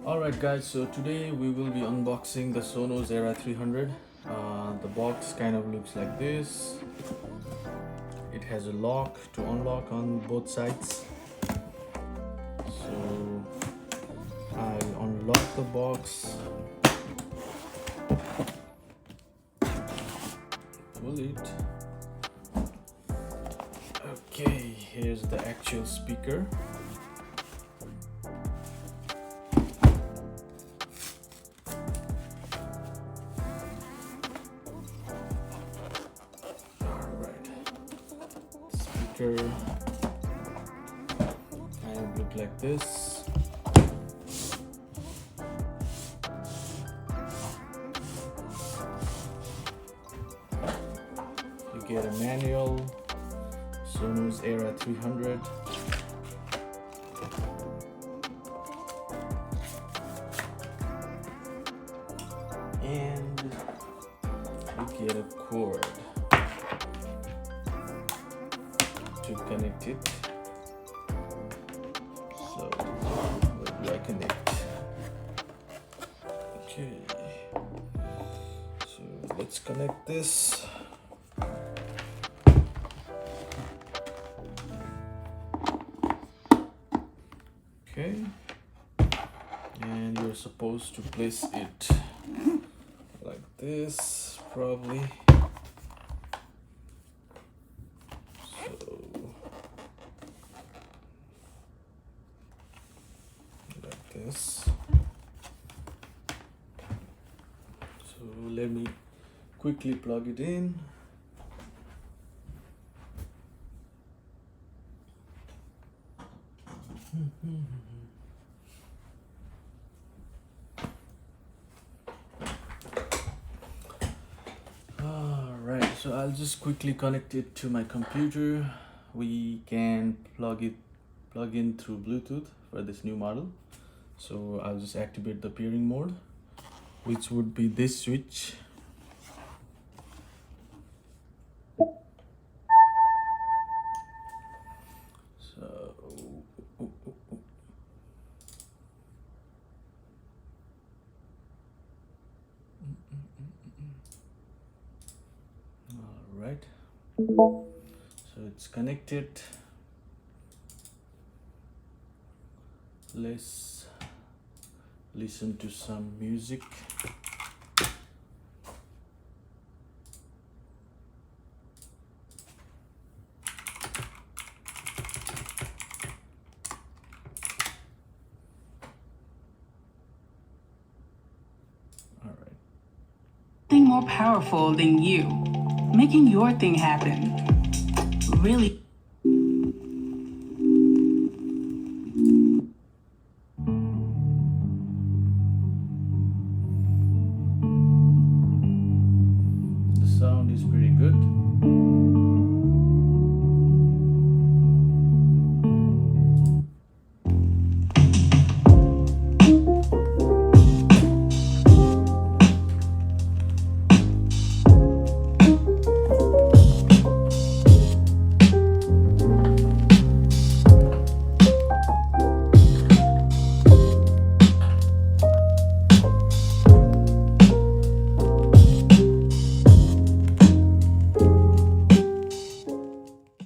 Alright guys, so today we will be unboxing the Sonos Era 300. The box kind of looks like this. It has a lock to unlock on both sides. So I'll unlock the box, pull it. Okay, here's the actual speaker. Speaker kind of look like this. You get a manual, Sonos Era 300. And you get a cord to connect it. So where do I connect? Okay, so let's connect this. Okay, and you're supposed to place it like this, probably. This. So let me quickly plug it in. Alright, so I'll just quickly connect it to my computer. We can plug in through Bluetooth for this new model. So I'll just activate the pairing mode, which would be this switch. So all right, so it's connected. Let's listen to some music. All right. Nothing more powerful than you, making your thing happen. Really.